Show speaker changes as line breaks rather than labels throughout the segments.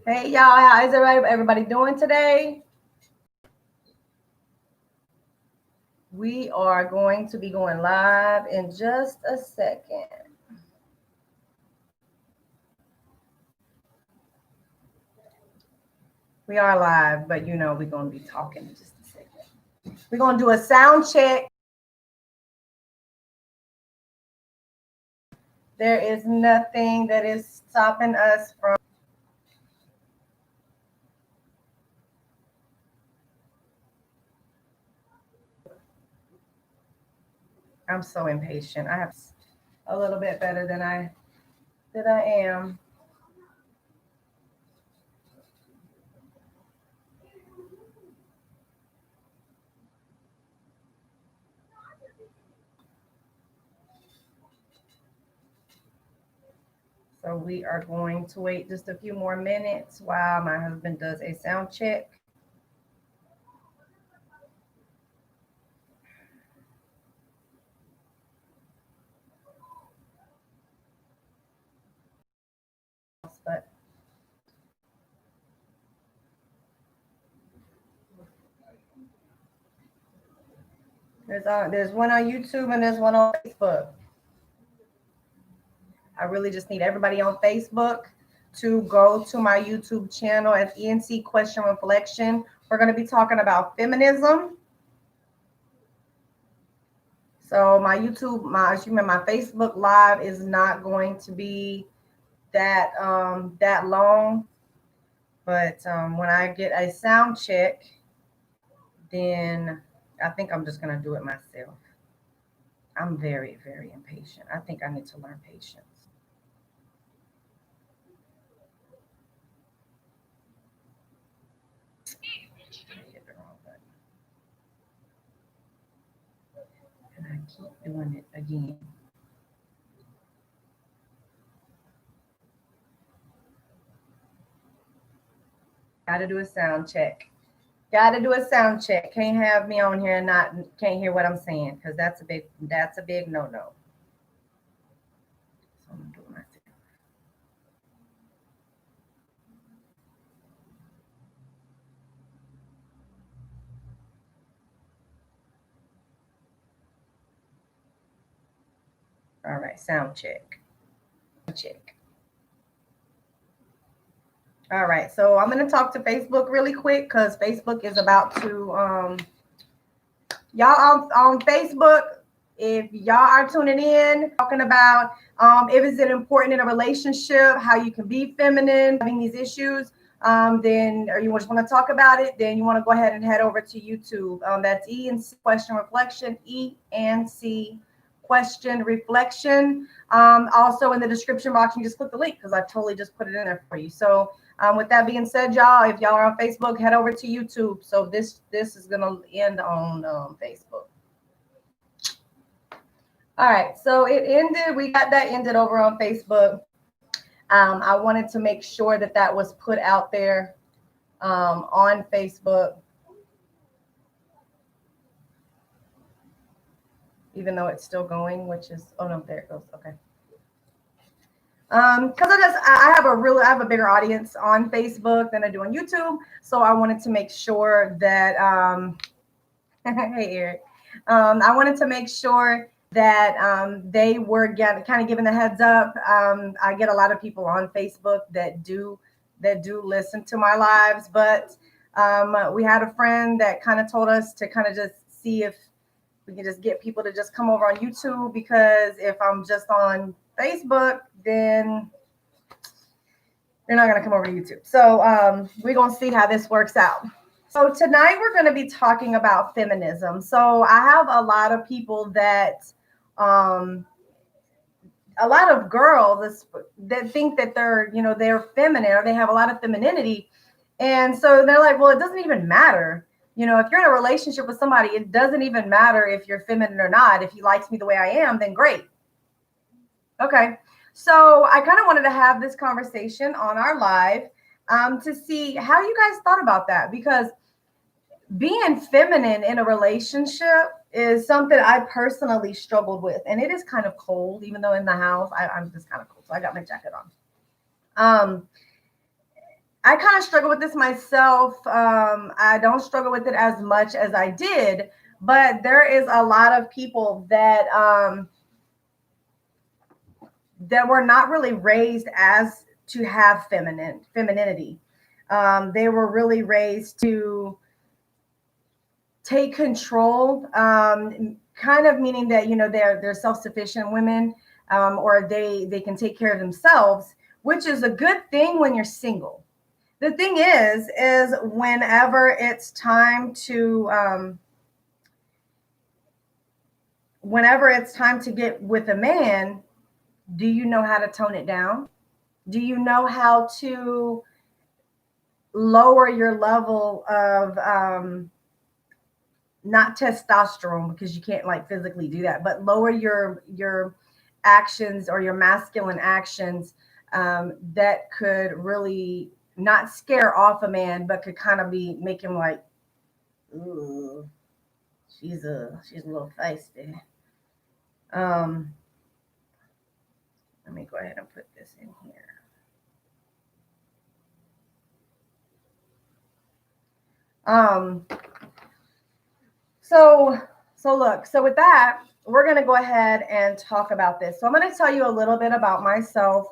Hey y'all, how is everybody doing today? We are going to be going live in just a second. We are live, but you know we're going to be talking in just a second. We're going to do a sound check. There is nothing that is stopping us from. I'm so impatient. I have a little bit better than I am. So we are going to wait just a few more minutes while my husband does a sound check. But there's one on YouTube and there's one on Facebook. I really just need everybody on Facebook to go to my YouTube channel at E&C Question Reflection. We're going to be talking about feminism. So my Facebook live is not going to be that long, but when I get a sound check, then I think I'm just going to do it myself. I'm very, very impatient. I think I need to learn patience. And I keep doing it again. Got to do a sound check. Got to do a sound check. Can't have me on here and can't hear what I'm saying, because that's a big no-no. So I'm doing myself. All right, sound check. Check. All right, so I'm gonna talk to Facebook really quick because Facebook is about to y'all on Facebook. If y'all are tuning in, talking about if it's important in a relationship, how you can be feminine, having these issues, then or you just want to talk about it, then you want to go ahead and head over to YouTube. That's E&C Question Reflection, E&C Question Reflection. Also in the description box, you just click the link because I totally just put it in there for you. So with that being said, y'all, if y'all are on Facebook, head over to YouTube. So this is gonna end on Facebook. All right, so it ended. We got that ended over on Facebook. I wanted to make sure that was put out there on Facebook, even though it's still going, which is, oh no, there it goes. Okay. Because I have a bigger audience on Facebook than I do on YouTube, so I wanted to make sure that hey Eric, I wanted to make sure that they were kind of giving the heads up. I get a lot of people on Facebook that do listen to my lives, but we had a friend that kind of told us to kind of just see if we can just get people to just come over on YouTube, because if I'm just on Facebook, then they're not going to come over to YouTube. So we're going to see how this works out. So tonight we're going to be talking about feminism. So I have a lot of people that, a lot of girls that think that they're feminine, or they have a lot of femininity. And so they're like, well, it doesn't even matter. If you're in a relationship with somebody, it doesn't even matter if you're feminine or not. If he likes me the way I am, then great. Okay. So I kind of wanted to have this conversation on our live to see how you guys thought about that, because being feminine in a relationship is something I personally struggled with. And it is kind of cold, even though in the house I'm just kind of cold. So I got my jacket on. I kind of struggle with this myself. I don't struggle with it as much as I did, but there is a lot of people that were not really raised as to have femininity. They were really raised to take control, kind of meaning that they're self-sufficient women, or they can take care of themselves, which is a good thing when you're single. The thing is whenever it's time to get with a man, do you know how to tone it down? Do you know how to lower your level of not testosterone, because you can't like physically do that, but lower your actions or your masculine actions, that could really not scare off a man, but could kind of make him like, ooh, she's a little feisty. Um, Let me go ahead and put this in here. Um, so look, so with that, we're going to go ahead and talk about this. So I'm going to tell you a little bit about myself.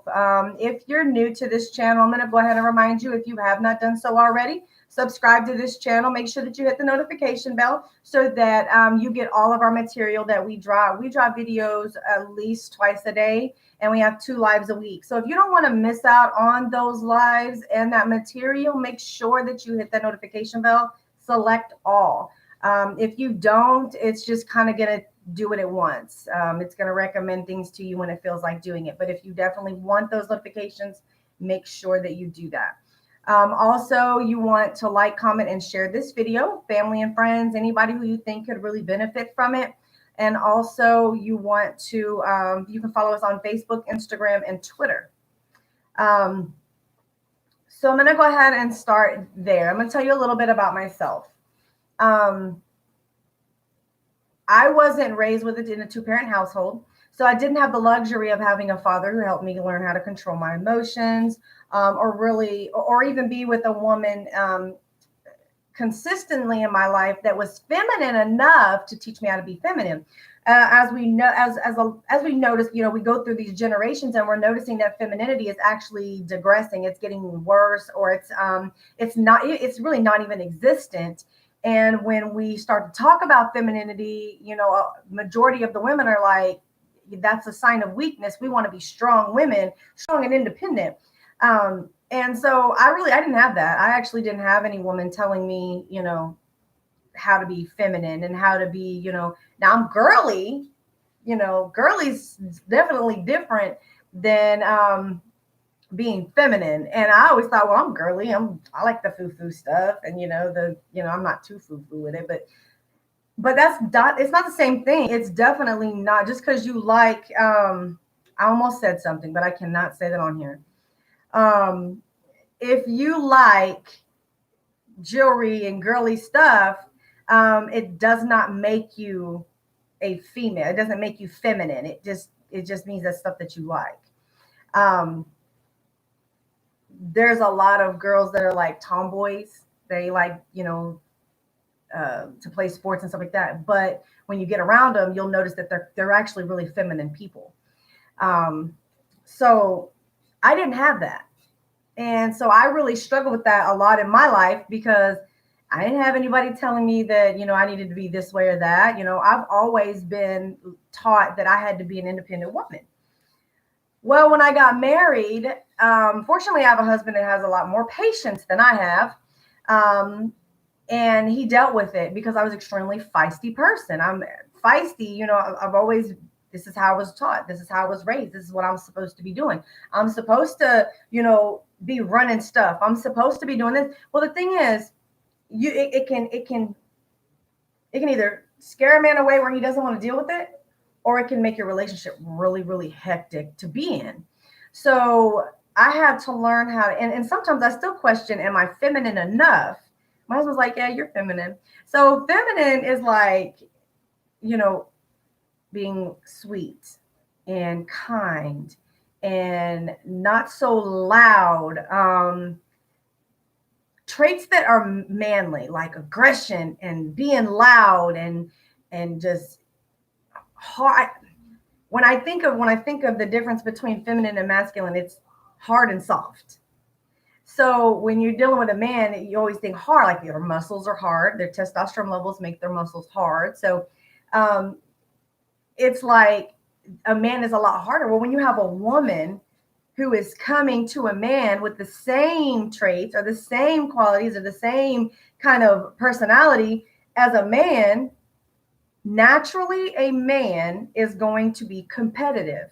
If you're new to this channel, I'm going to go ahead and remind you, if you have not done so already, subscribe to this channel. Make sure that you hit the notification bell so that you get all of our material that we drop. We drop videos at least twice a day, and we have 2 lives a week. So if you don't want to miss out on those lives and that material, make sure that you hit that notification bell, select all. If you don't, it's just kind of going to do it at once. It's going to recommend things to you when it feels like doing it. But if you definitely want those notifications, make sure that you do that. Also, you want to like, comment, and share this video, family and friends, anybody who you think could really benefit from it. And also you want to, you can follow us on Facebook, Instagram, and Twitter. So I'm going to go ahead and start there. I'm going to tell you a little bit about myself. I wasn't raised in a 2-parent household, so I didn't have the luxury of having a father who helped me learn how to control my emotions, or even be with a woman consistently in my life that was feminine enough to teach me how to be feminine. As we know, as we notice, we go through these generations, and we're noticing that femininity is actually digressing. It's getting worse, or it's really not even existent. And when we start to talk about femininity, a majority of the women are like, that's a sign of weakness. We want to be strong women, strong and independent. And so I didn't have that. I actually didn't have any woman telling me, how to be feminine and how to be, now I'm girly, girly's definitely different than being feminine. And I always thought, well, I'm girly. I like the foo-foo stuff. And I'm not too foo-foo with it, but it's not the same thing. It's definitely not just because you like, I almost said something, but I cannot say that on here. If you like jewelry and girly stuff, it does not make you a female. It doesn't make you feminine. It just means that's stuff that you like. There's a lot of girls that are like tomboys. They like, to play sports and stuff like that. But when you get around them, you'll notice that they're actually really feminine people. So I didn't have that. And so I really struggled with that a lot in my life, because I didn't have anybody telling me that, I needed to be this way or that. I've always been taught that I had to be an independent woman. Well, when I got married, fortunately, I have a husband that has a lot more patience than I have. And he dealt with it because I was an extremely feisty person. I'm feisty, I've always, this is how I was taught. This is how I was raised. This is what I'm supposed to be doing. I'm supposed to, be running stuff. I'm supposed to be doing this. Well, the thing is, it can either scare a man away where he doesn't want to deal with it, or it can make your relationship really, really hectic to be in. So I had to learn how to, and sometimes I still question, am I feminine enough? My husband's like, yeah, you're feminine. So feminine is like, being sweet and kind and not so loud, traits that are manly, like aggression and being loud and just hard. When I think of the difference between feminine and masculine, it's hard and soft. So when you're dealing with a man, you always think hard, like their muscles are hard, their testosterone levels make their muscles hard. So um, it's like a man is a lot harder. Well, when you have a woman who is coming to a man with the same traits or the same qualities or the same kind of personality as a man, naturally a man is going to be competitive.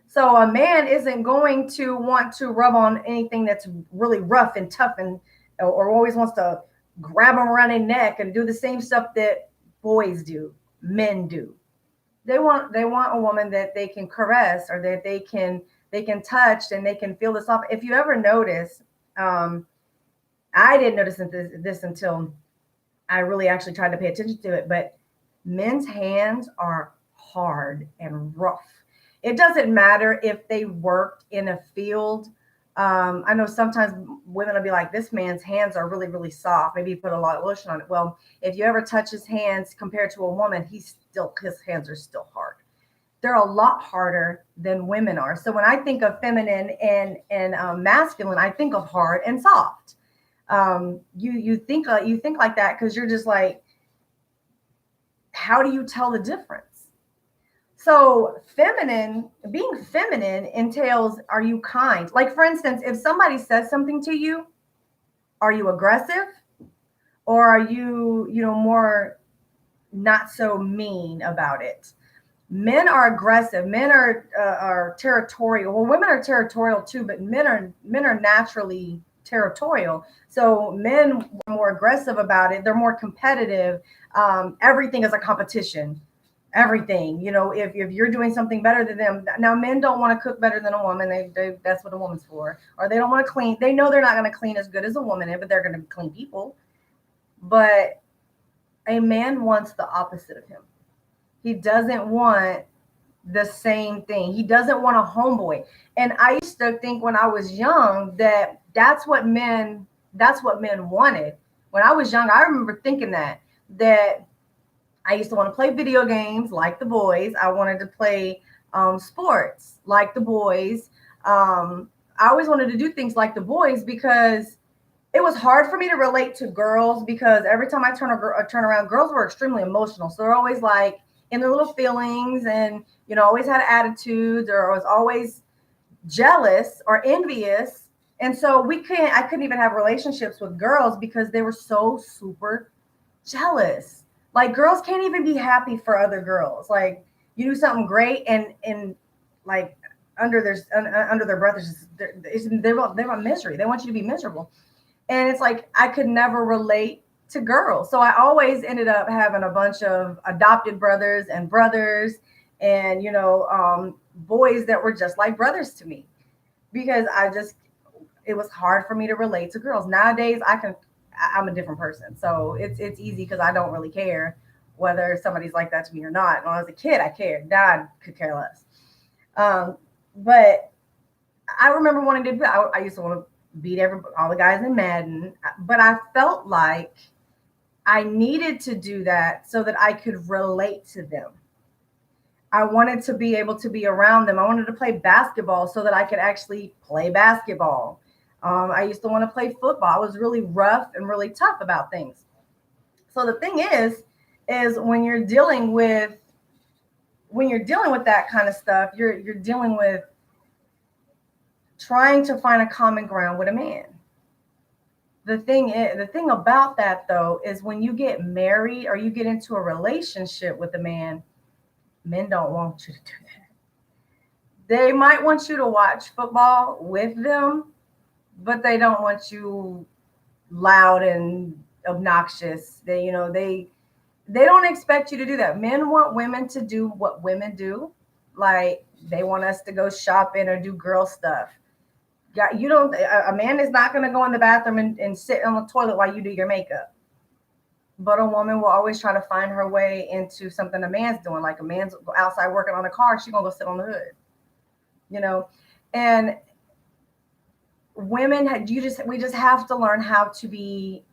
So a man isn't going to want to rub on anything that's really rough and tough and or always wants to grab them around their neck and do the same stuff that boys do, men do. They want a woman that they can caress or that they can touch and they can feel this off. If you ever notice, um, I didn't notice this until I really actually tried to pay attention to it, but men's hands are hard and rough. It doesn't matter if they worked in a field. I know sometimes women will be like, this man's hands are really, really soft. Maybe he put a lot of lotion on it. Well, if you ever touch his hands compared to a woman, his hands are still hard. They're a lot harder than women are. So when I think of feminine and masculine, I think of hard and soft. You think like that because you're just like, how do you tell the difference? So being feminine entails, are you kind? Like, for instance, if somebody says something to you, are you aggressive or are you more not so mean about it? Men are aggressive. Men are territorial. Well, women are territorial too, but men are naturally territorial. So men are more aggressive about it. They're more competitive. Everything is a competition. Everything, if you're doing something better than them. Now, men don't want to cook better than a woman. That's what a woman's for. Or they don't want to clean. They know they're not going to clean as good as a woman, but they're going to clean people. But a man wants the opposite of him. He doesn't want the same thing. He doesn't want a homeboy. And I used to think when I was young that that's what men wanted. When I was young, I remember thinking that I used to want to play video games like the boys. I wanted to play sports like the boys. I always wanted to do things like the boys because it was hard for me to relate to girls because every time I turn around, girls were extremely emotional. So they're always like in their little feelings and, always had attitudes or was always jealous or envious. And so I couldn't even have relationships with girls because they were so super jealous. Like, girls can't even be happy for other girls. Like, you do something great and like under their breath they want misery. They want you to be miserable. And it's like I could never relate to girls. So I always ended up having a bunch of adopted brothers and boys that were just like brothers to me because it was hard for me to relate to girls. Nowadays I'm a different person. So it's easy because I don't really care whether somebody's like that to me or not. When I was a kid, I cared. Now I could care less. But I remember wanting to. I used to want to beat all the guys in Madden, but I felt like I needed to do that so that I could relate to them. I wanted to be able to be around them. I wanted to play basketball so that I could actually play basketball. I used to want to play football. I was really rough and really tough about things. So the thing is when you're dealing with that kind of stuff, you're dealing with trying to find a common ground with a man. The thing about that though is when you get married or you get into a relationship with a man, men don't want you to do that. They might want you to watch football with them, but they don't want you loud and obnoxious. They don't expect you to do that. Men want women to do what women do. Like, they want us to go shopping or do girl stuff. Yeah, a man is not going to go in the bathroom and sit on the toilet while you do your makeup. But a woman will always try to find her way into something a man's doing. Like, a man's outside working on a car, she's going to go sit on the hood. And women, we just have to learn how to be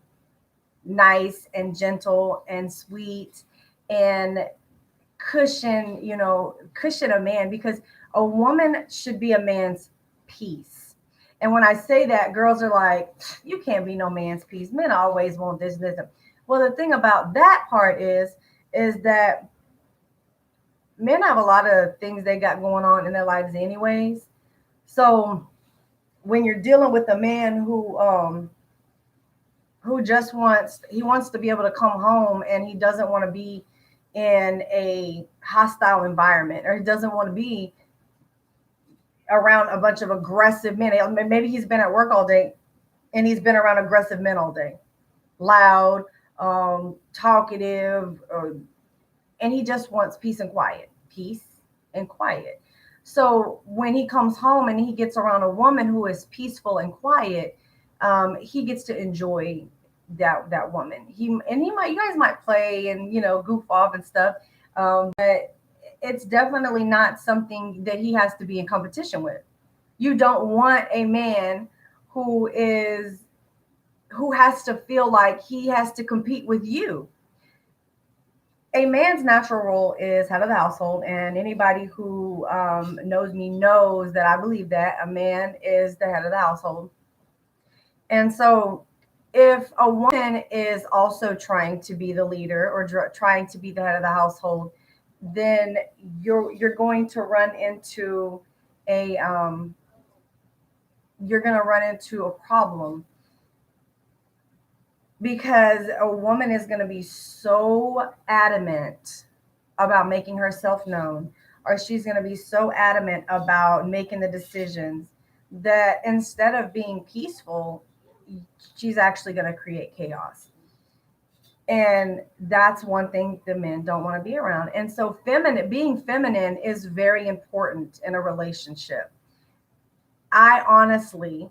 nice and gentle and sweet and cushion a man, because a woman should be a man's peace. And when I say that, girls are like, you can't be no man's peace. Men always want this, this. Well, the thing about that part is that men have a lot of things they got going on in their lives anyways. So when you're dealing with a man who just wants to be able to come home, and he doesn't want to be in a hostile environment, or he doesn't want to be around a bunch of aggressive men. Maybe he's been at work all day and he's been around aggressive men all day, loud, talkative, and he just wants peace and quiet. So when he comes home and he gets around a woman who is peaceful and quiet, he gets to enjoy that woman. You guys might play and goof off and stuff, but it's definitely not something that he has to be in competition with. You don't want a man who has to feel like he has to compete with you. A man's natural role is head of the household, and anybody who knows me knows that I believe that a man is the head of the household. And so, if a woman is also trying to be the leader or trying to be the head of the household, then you're going to run into a problem, because a woman is going to be so adamant about making herself known, or she's going to be so adamant about making the decisions, that instead of being peaceful, she's actually going to create chaos. And that's one thing the men don't want to be around. And so being feminine is very important in a relationship. I honestly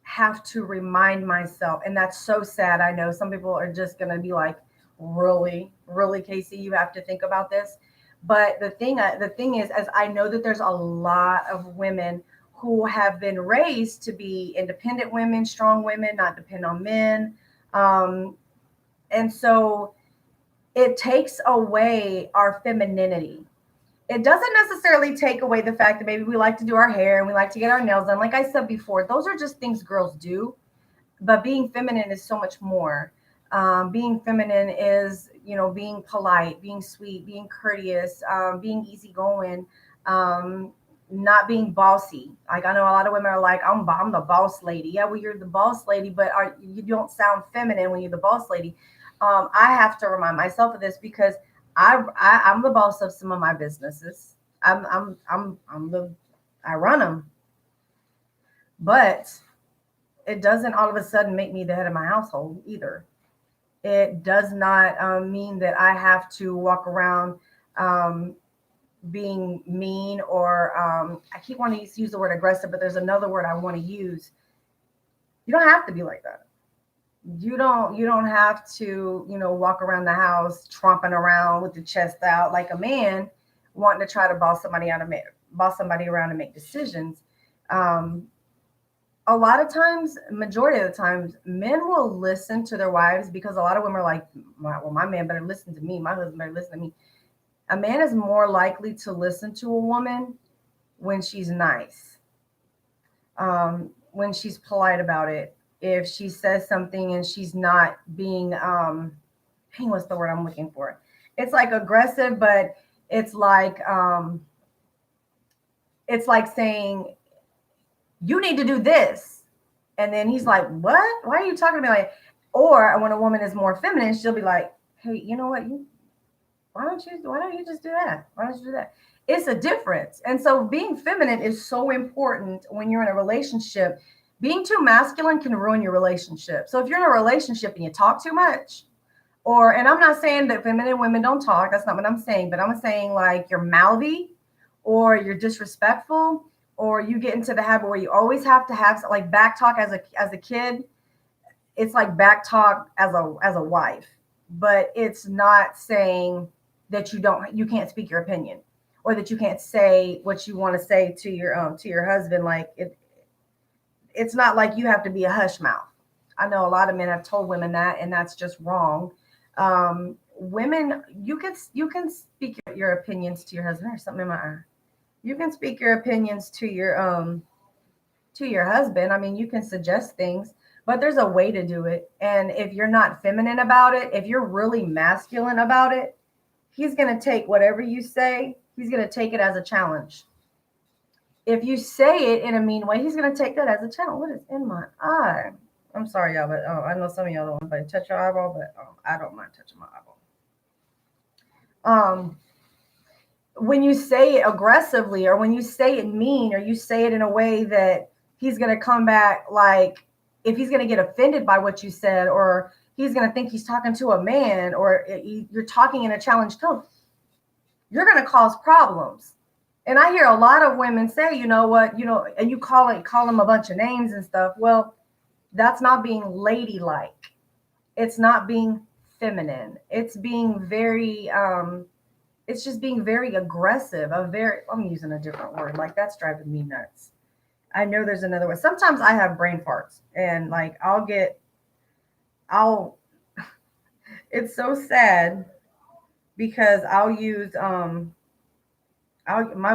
have to remind myself, and that's so sad. I know some people are just going to be like, really, really, Casey, you have to think about this. But the thing is, as I know that there's a lot of women who have been raised to be independent women, strong women, not depend on men. And so it takes away our femininity. It doesn't necessarily take away the fact that maybe we like to do our hair and we like to get our nails done. Like I said before, those are just things girls do. But being feminine is so much more. Being feminine is, being polite, being sweet, being courteous, being easygoing, not being bossy. Like I know a lot of women are like, I'm the boss lady. Yeah, well, you're the boss lady, but you don't sound feminine when you're the boss lady. I have to remind myself of this, because I'm the boss of some of my businesses. I run them, but it doesn't all of a sudden make me the head of my household either. It does not mean that I have to walk around um, being mean, or I keep wanting to use the word aggressive, but there's another word I want to use. You don't have to be like that. You don't have to, walk around the house tromping around with the chest out like a man, wanting to try to boss somebody around and make decisions. Um, a lot of times, majority of the times, men will listen to their wives, because a lot of women are like, well, my man better listen to me. My husband better listen to me. A man is more likely to listen to a woman when she's nice, when she's polite about it. If she says something and she's not being, hey, what's the word I'm looking for? It's like aggressive, but it's like, saying, you need to do this. And then he's like, what? Why are you talking to me like? Or when a woman is more feminine, she'll be like, hey, you know what? Why don't you just do that? Why don't you do that? It's a difference. And so being feminine is so important when you're in a relationship. Being too masculine can ruin your relationship. So if you're in a relationship and you talk too much, and I'm not saying that feminine women don't talk, that's not what I'm saying, but I'm saying like you're mouthy, or you're disrespectful, or you get into the habit where you always have to have like back talk as a kid. It's like back talk as a wife, but it's not saying that you can't speak your opinion, or that you can't say what you want to say to your husband. Like it's not like you have to be a hush mouth. I know a lot of men have told women that, and that's just wrong. Women, you can speak your opinions to your husband. There's something in my eye. You can speak your opinions to your husband. I mean, you can suggest things, but there's a way to do it. And if you're not feminine about it, if you're really masculine about it, he's going to take whatever you say, he's going to take it as a challenge. If you say it in a mean way, he's going to take that as a challenge. What is in my eye? I'm sorry, y'all, but I know some of y'all don't want to touch your eyeball, but I don't mind touching my eyeball. When you say it aggressively, or when you say it mean, or you say it in a way that he's going to come back, like if he's going to get offended by what you said, or he's going to think he's talking to a man, or you're talking in a challenge tone, you're going to cause problems. And I hear a lot of women say, you know what, and you call them a bunch of names and stuff. Well, that's not being ladylike. It's not being feminine. It's being very, it's just being very aggressive. I'm using a different word. Like, that's driving me nuts. I know there's another word. Sometimes I have brain farts, and like it's so sad because I'll use, my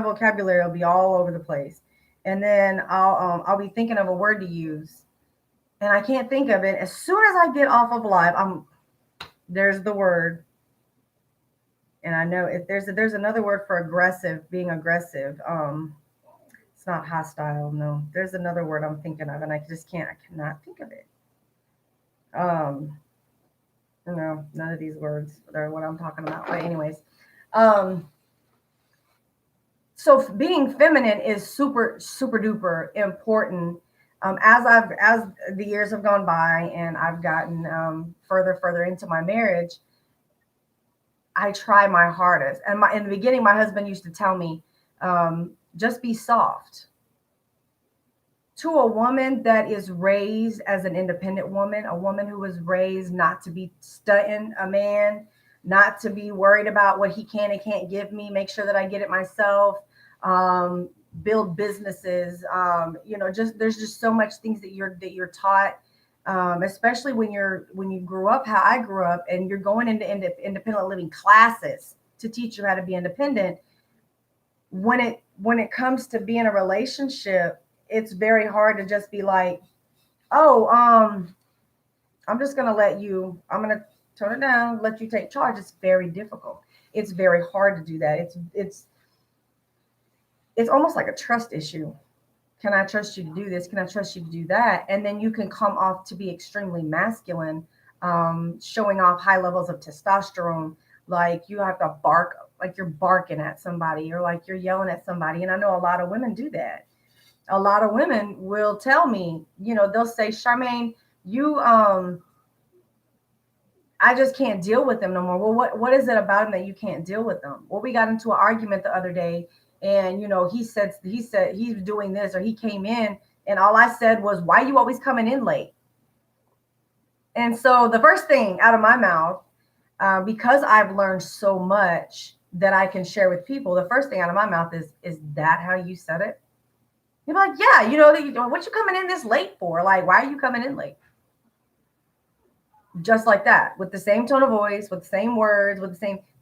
vocabulary will be all over the place, and then I'll be thinking of a word to use, and I can't think of it. As soon as I get off of live, there's the word, and I know if there's another word for aggressive, being aggressive. It's not hostile. No, there's another word I'm thinking of, and I cannot think of it. No, none of these words are what I'm talking about. But anyways, so being feminine is super, super duper important. As the years have gone by and I've gotten further into my marriage, I try my hardest. And in the beginning, my husband used to tell me, just be soft. To a woman that is raised as an independent woman, a woman who was raised not to be stunting a man, not to be worried about what he can and can't give me, make sure that I get it myself, build businesses, there's just so much things that you're taught, especially when you grew up how I grew up, and you're going into independent living classes to teach you how to be independent. When it comes to being a relationship, it's very hard to just be like, oh, I'm just going to I'm going to tone it down, let you take charge. It's very difficult. It's very hard to do that. It's almost like a trust issue. Can I trust you to do this? Can I trust you to do that? And then you can come off to be extremely masculine, showing off high levels of testosterone. Like you have to bark, like you're barking at somebody, or like you're yelling at somebody. And I know a lot of women do that. A lot of women will tell me, they'll say, Charmaine, I just can't deal with them no more. Well, what is it about him that you can't deal with them? Well, we got into an argument the other day, and he said he's doing this, or he came in, and all I said was, why are you always coming in late? And so the first thing out of my mouth, because I've learned so much that I can share with people, the first thing out of my mouth is that how you said it? You're like, yeah, what you coming in this late for? Like, why are you coming in late? Just like that, with the same tone of voice, with the same words,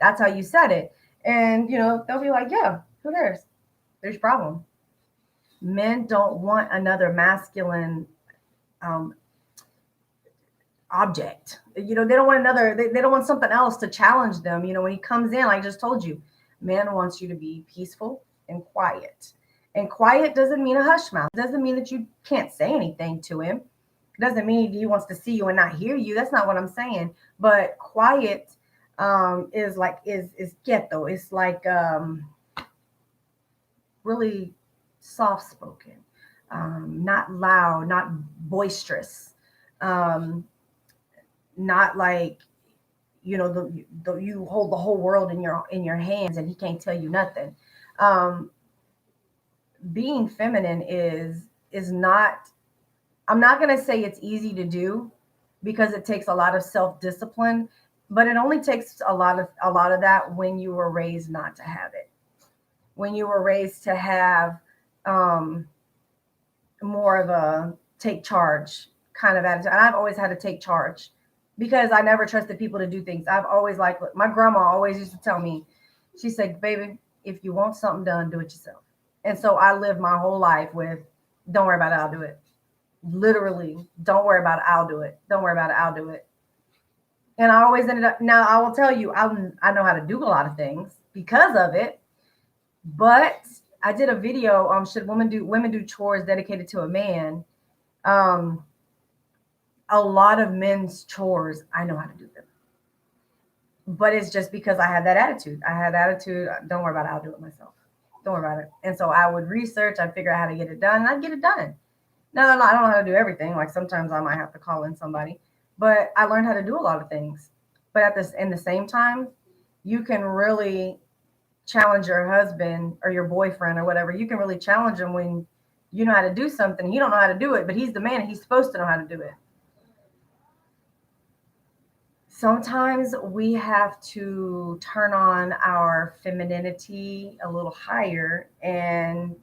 that's how you said it. And, they'll be like, yeah, who cares? There's your problem. Men don't want another masculine object. They don't want they don't want something else to challenge them. When he comes in, like I just told you, man wants you to be peaceful and quiet. And quiet doesn't mean a hush mouth. It doesn't mean that you can't say anything to him. It doesn't mean he wants to see you and not hear you. That's not what I'm saying. But quiet is quieto. It's like really soft spoken, not loud, not boisterous, not like you hold the whole world in your hands and he can't tell you nothing. Being feminine is not, I'm not going to say it's easy to do, because it takes a lot of self-discipline, but it only takes a lot of that when you were raised not to have it. When you were raised to have more of take charge kind of attitude. And I've always had to take charge because I never trusted people to do things. I've always like my grandma always used to tell me, she said, baby, if you want something done, do it yourself. And so I lived my whole life with, don't worry about it, I'll do it. Literally, don't worry about it, I'll do it. Don't worry about it, I'll do it. And I always ended up, now I will tell you, I know how to do a lot of things because of it. But I did a video on should women do chores dedicated to a man. Um, a lot of men's chores, I know how to do them. But it's just because I had that attitude. I had attitude, don't worry about it, I'll do it myself. Don't worry about it. And so I would research, I'd figure out how to get it done, and I'd get it done. Now, I don't know how to do everything. Like sometimes I might have to call in somebody, but I learned how to do a lot of things. But at this, in the same time, you can really challenge your husband or your boyfriend or whatever. You can really challenge him when you know how to do something. He don't know how to do it, but he's the man and he's supposed to know how to do it. Sometimes we have to turn on our femininity a little higher and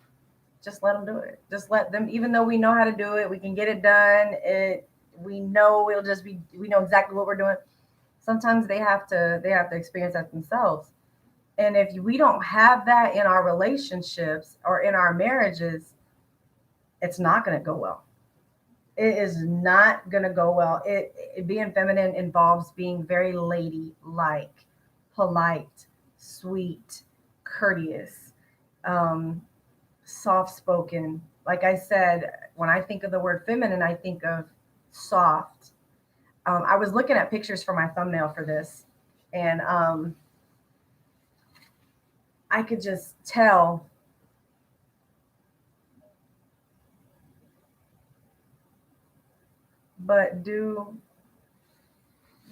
just let them do it. Just let them, even though we know how to do it, we can get it done. We know it'll just be, we know exactly what we're doing. Sometimes they have to experience that themselves. And if we don't have that in our relationships or in our marriages, it's not going to go well. It is not going to go well. Being feminine involves being very lady-like, polite, sweet, courteous, um, soft-spoken. Like I said, when I think of the word feminine, I think of soft. I was looking at pictures for my thumbnail for this, and I could just tell. But do,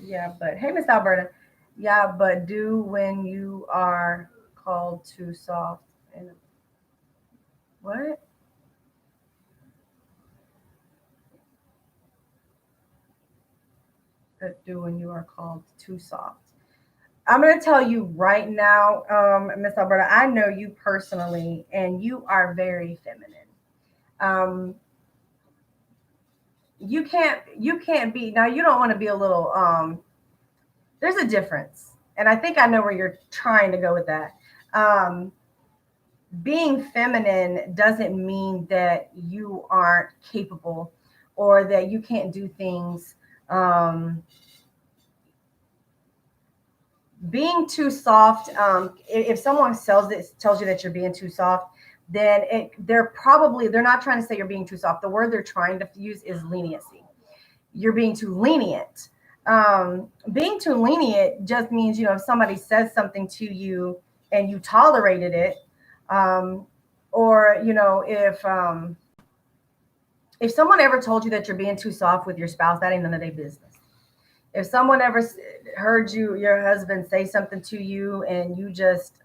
yeah, but hey, Miss Alberta, yeah, but do when you are called too soft and what? But do when you are called too soft. I'm gonna tell you right now, Miss Alberta, I know you personally, and you are very feminine. Um, you can't be now. You don't want to be a little. There's a difference, and I think I know where you're trying to go with that. Um, Being feminine doesn't mean that you aren't capable or that you can't do things. Um, Being too soft, if someone tells you that you're being too soft, then they're not trying to say you're being too soft. The word they're trying to use is leniency. You're being too lenient. Being too lenient just means, if somebody says something to you and you tolerated it, um, or if someone ever told you that you're being too soft with your spouse, that ain't none of their business. If someone ever heard your husband say something to you and you just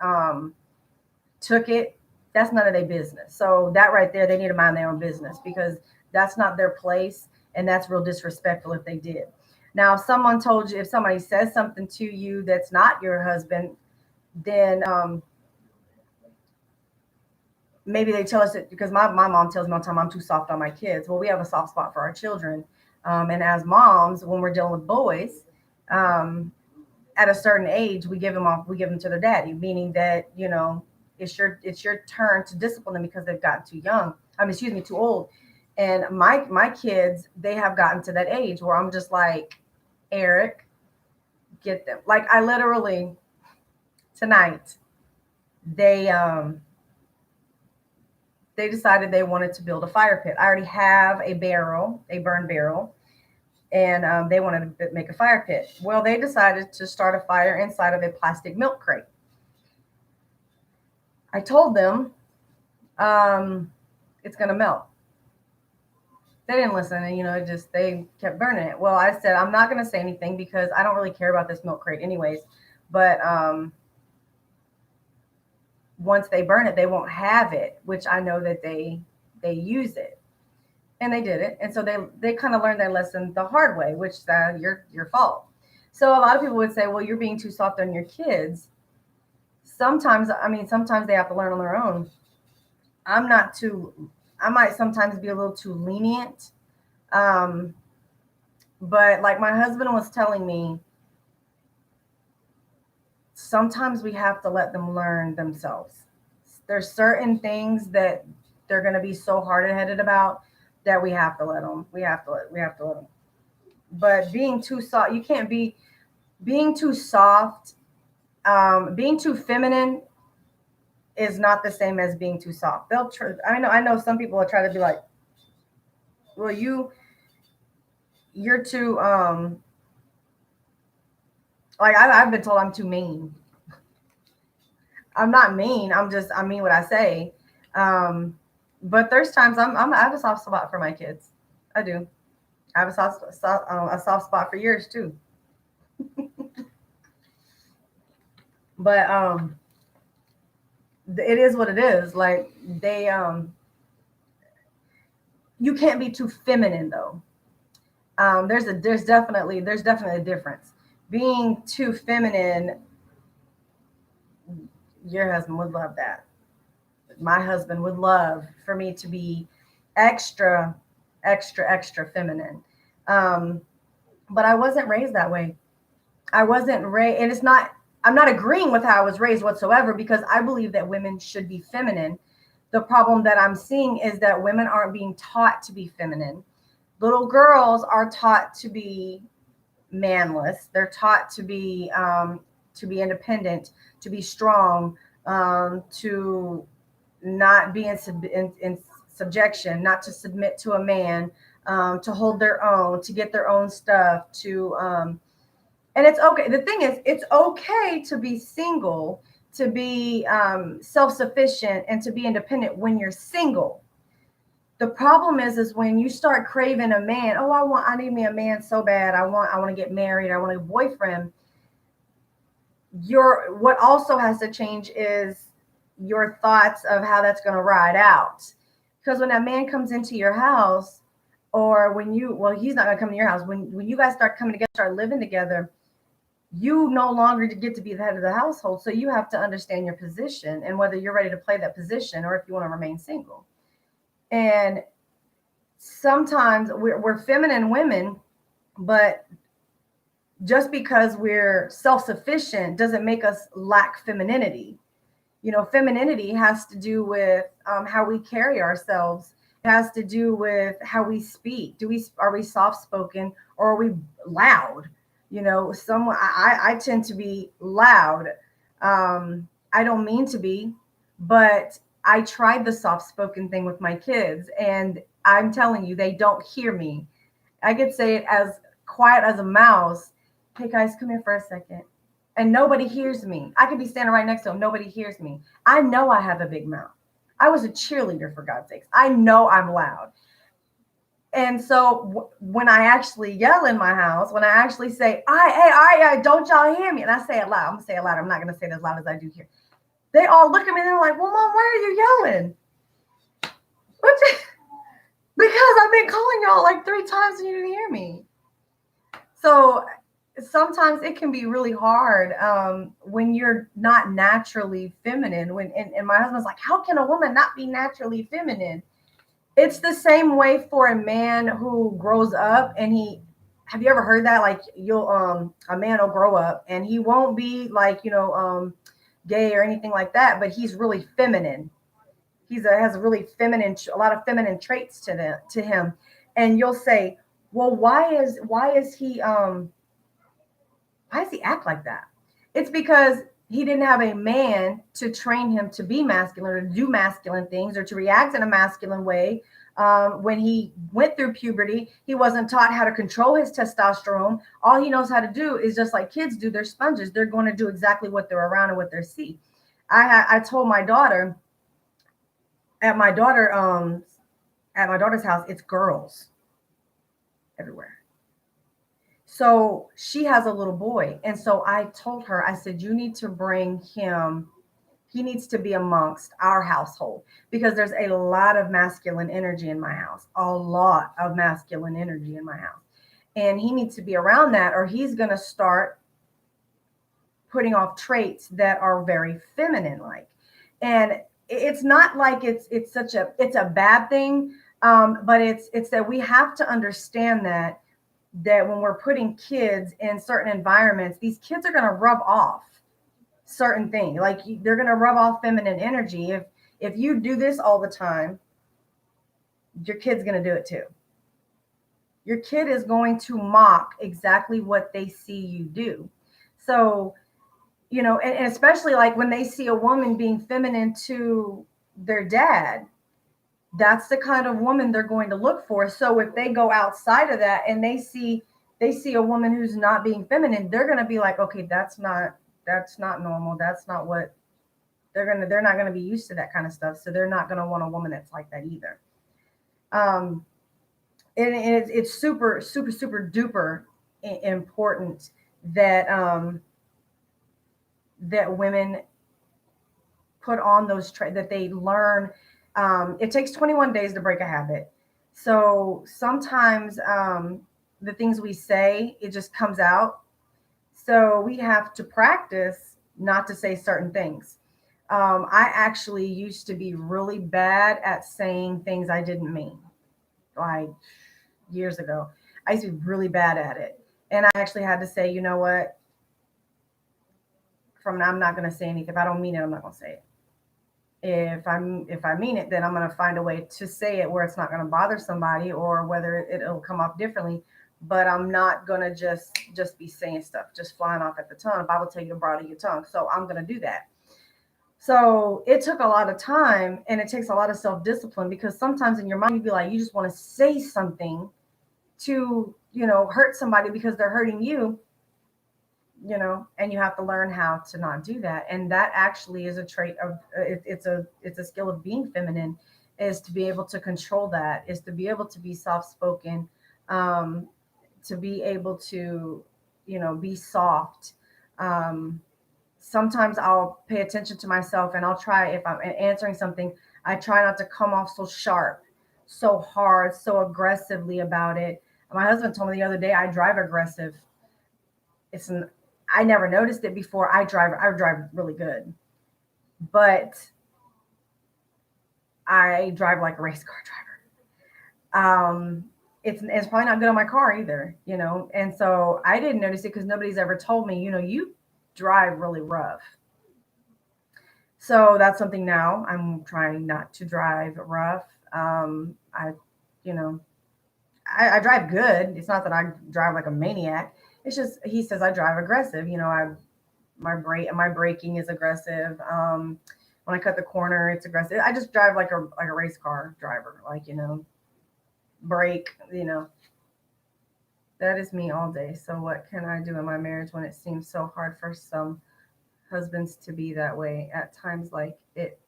took it, that's none of their business. So that right there, they need to mind their own business because that's not their place, and that's real disrespectful if they did. Now, if somebody says something to you that's not your husband, then maybe they tell us it because my mom tells me all the time I'm too soft on my kids. Well, we have a soft spot for our children. And as moms, when we're dealing with boys, um, at a certain age, we give them to their daddy, meaning that, it's your turn to discipline them because they've gotten too young. Excuse me, too old. And my kids, they have gotten to that age where I'm just like, Eric, get them. Like I literally tonight, they they decided they wanted to build a fire pit. I already have a burn barrel, and they wanted to make a fire pit. Well, they decided to start a fire inside of a plastic milk crate. I told them it's going to melt. They didn't listen, and they kept burning it. Well, I said I'm not going to say anything because I don't really care about this milk crate, anyways. But once they burn it, they won't have it, which I know that they use it, and they did it, and so they kind of learned their lesson the hard way, which your fault. So a lot of people would say, well, you're being too soft on your kids. Sometimes they have to learn on their own. I'm not too. I might sometimes be a little too lenient, Um, but like my husband was telling me, sometimes we have to let them learn themselves. There's certain things that they're going to be so hard-headed about that we have to let them. We have to let them. But being too soft, you can't be being too soft. Being too feminine is not the same as being too soft. They'll try. I know some people will try to be like, well, you're too like I've been told I'm too mean. I'm not mean. I mean what I say. Um, but there's times I have a soft spot for my kids. I do. I have a soft spot for yours too. But it is what it is. Like they you can't be too feminine though. There's definitely a difference. Being too feminine, your husband would love that. My husband would love for me to be extra, extra feminine. Um, but I wasn't raised that way. I wasn't raised, and I'm not agreeing with how I was raised whatsoever because I believe that women should be feminine. The problem that I'm seeing is that women aren't being taught to be feminine. Little girls are taught to be manless. They're taught to be independent, to be strong, to not be in subjection, not to submit to a man, to hold their own, to get their own stuff, and it's okay. The thing is, it's okay to be single, to be self sufficient, and to be independent when you're single. The problem is when you start craving a man. Oh, I need me a man so bad. I want to get married. I want a boyfriend. What also has to change is your thoughts of how that's going to ride out. Because when that man comes into your house, or he's not going to come to your house. When you guys start coming together, start living together, you no longer get to be the head of the household. So you have to understand your position and whether you're ready to play that position or if you want to remain single. And sometimes we're feminine women, but just because we're self-sufficient doesn't make us lack femininity. Femininity has to do with how we carry ourselves. It has to do with how we speak. Are we soft spoken or are we loud? I tend to be loud. I don't mean to be, but I tried the soft spoken thing with my kids, and I'm telling you, they don't hear me. I could say it as quiet as a mouse. Hey guys, come here for a second. And nobody hears me. I could be standing right next to them. Nobody hears me. I know I have a big mouth. I was a cheerleader, for God's sakes. I know I'm loud. And so when I actually yell in my house, when I actually say, I, don't y'all hear me? And I say it loud. I'm going to say it loud. I'm not going to say it as loud as I do here. They all look at me and they're like, well, Mom, why are you yelling? Because I've been calling y'all like 3 times and you didn't hear me. So sometimes it can be really hard when you're not naturally feminine. And my husband's like, how can a woman not be naturally feminine? It's the same way for a man who grows up and have you ever heard that? Like a man will grow up and he won't be like, gay or anything like that, but he's really feminine. Has a really a lot of feminine traits to him. And you'll say, well, why does he act like that? It's because he didn't have a man to train him to be masculine or to do masculine things or to react in a masculine way. When he went through puberty, he wasn't taught how to control his testosterone. All he knows how to do is just like kids do. They're sponges. They're going to do exactly what they're around and what they see. I told my daughter at my daughter's house, it's girls everywhere. So she has a little boy. And so I told her, I said, you need to bring him. He needs to be amongst our household because there's a lot of masculine energy in my house, a lot of masculine energy in my house. And he needs to be around that or he's going to start putting off traits that are very feminine like. And it's not like it's a bad thing. But it's that we have to understand that when we're putting kids in certain environments, these kids are going to rub off certain things. Like they're going to rub off feminine energy. If you do this all the time, your kid's going to do it too. Your kid is going to mock exactly what they see you do. So, and especially like when they see a woman being feminine to their dad, that's the kind of woman they're going to look for. So if they go outside of that and they see a woman who's not being feminine, they're going to be like, okay, that's not normal. That's not what they're not going to be used to, that kind of stuff. So they're not going to want a woman that's like that either. Um, and it's super, super, super duper important that that women put on those that they learn. It takes 21 days to break a habit. So sometimes the things we say, it just comes out. So we have to practice not to say certain things. I actually used to be really bad at saying things I didn't mean, like years ago. I used to be really bad at it. And I actually had to say, you know what? From now, I'm not going to say anything. If I don't mean it, I'm not going to say it. If I mean it, then I'm going to find a way to say it where it's not going to bother somebody, or whether it'll come off differently. But I'm not going to just be saying stuff just flying off at the tongue. The Bible tell you to bridle your tongue, so I'm going to do that. So it took a lot of time, and it takes a lot of self-discipline, because sometimes in your mind you'd be like, you just want to say something to hurt somebody because they're hurting you, and you have to learn how to not do that. And that actually is a trait of it's a skill of being feminine, is to be able to control that, is to be able to be soft spoken, um, to be able to be soft. Sometimes I'll pay attention to myself, and I'll try, if I'm answering something, I try not to come off so sharp, so hard, so aggressively about it. My husband told me the other day I drive aggressive. It's an I never noticed it before. I drive really good, but I drive like a race car driver. It's probably not good on my car either. And so I didn't notice it because nobody's ever told me, you drive really rough. So that's something now I'm trying not to drive rough. You know, I drive good. It's not that I drive like a maniac. It's just he says I drive aggressive. My braking is aggressive. When I cut the corner, it's aggressive. I just drive like a race car driver. Brake. That is me all day. So what can I do in my marriage when it seems so hard for some husbands to be that way at times? Like it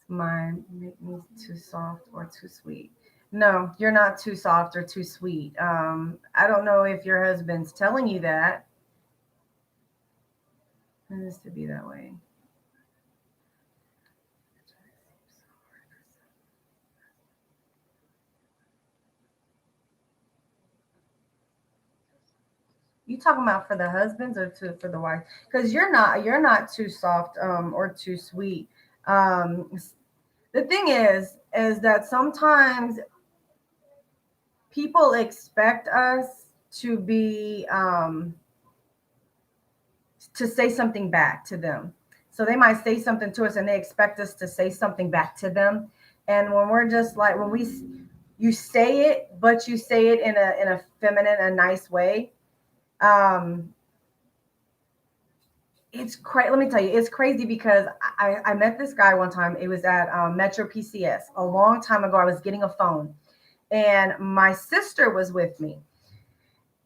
might make me too soft or too sweet. No, you're not too soft or too sweet. I don't know if your husband's telling you that. It is to be that way. You talking about for the husbands or for the wife? Because you're not too soft or too sweet. The thing is that sometimes people expect us to be to say something back to them. So they might say something to us and they expect us to say something back to them. And when we're just like when we you say it, but you say it in a feminine, a nice way. Um, it's crazy. Let me tell you, it's crazy because I met this guy one time. It was at Metro PCS a long time ago. I was getting a phone, and my sister was with me,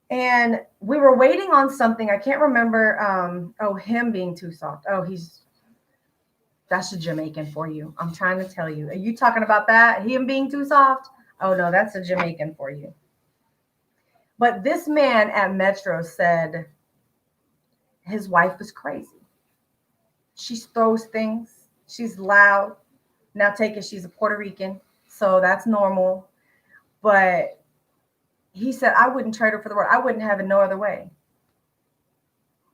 and we were waiting on something. I can't remember. Oh, him being too soft. Oh, that's a Jamaican for you. I'm trying to tell you. Are you talking about that? Him being too soft? Oh no, that's a Jamaican for you. But this man at Metro said his wife was crazy. She throws things. She's loud. Now take it, she's a Puerto Rican, so that's normal. But he said, I wouldn't trade her for the world. I wouldn't have it no other way.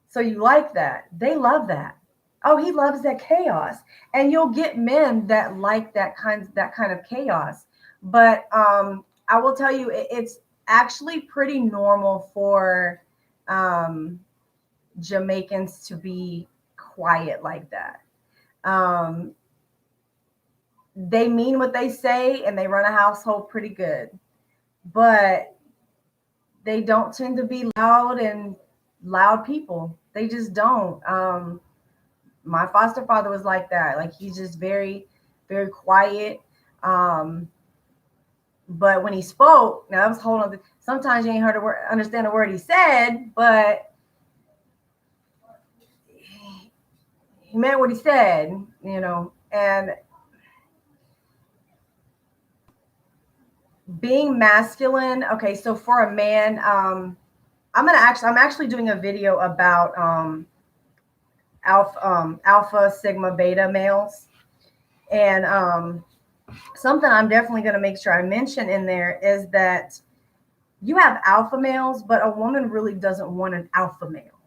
So you like that. They love that. Oh, he loves that chaos. And you'll get men that like that kind of chaos. But I will tell you, it's actually pretty normal for um, Jamaicans to be quiet like that. Um, they mean what they say and they run a household pretty good, but they don't tend to be loud and loud people. They just don't. My foster father was like that. Like he's just very, very quiet. Um, but when he spoke, now that was a whole other. Sometimes you ain't heard a word, understand a word he said, but he meant what he said, you know. And being masculine. Okay, so for a man, I'm actually doing a video about alpha, sigma, beta males, and something I'm definitely going to make sure I mention in there is that you have alpha males, but a woman really doesn't want an alpha male.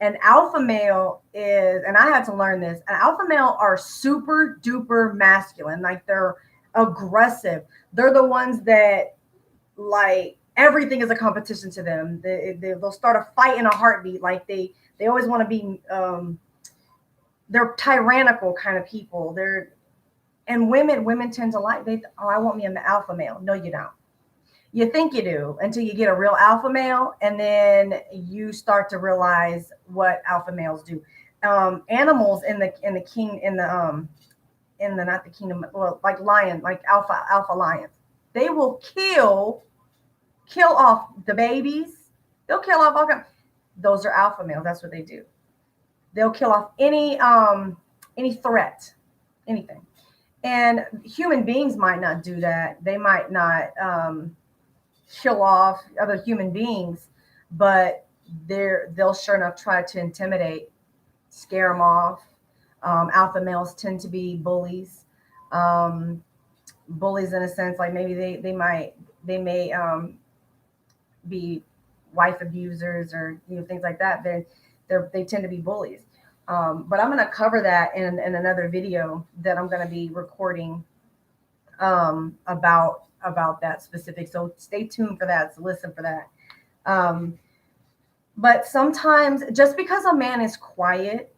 An alpha male is, and I had to learn this, an alpha male are super duper masculine. Like they're aggressive. They're the ones that like everything is a competition to them. They'll start a fight in a heartbeat. Like they always want to be, they're tyrannical kind of people. And women tend to like, oh, I want me an alpha male. No, you don't. You think you do until you get a real alpha male, and then you start to realize what alpha males do. Animals in the not the kingdom, well, like lion, like alpha lions, they will kill off the babies. They'll kill off all kinds. Those are alpha males. That's what they do. They'll kill off any threat, anything. And human beings might not do that. They might not kill off other human beings, but they'll sure enough try to intimidate, scare them off. Alpha males tend to be bullies. Um, Bullies in a sense, like maybe they may be wife abusers or things like that. They tend to be bullies. But I'm going to cover that in another video that I'm going to be recording about that specific. So stay tuned for that. So listen for that. But sometimes just because a man is quiet,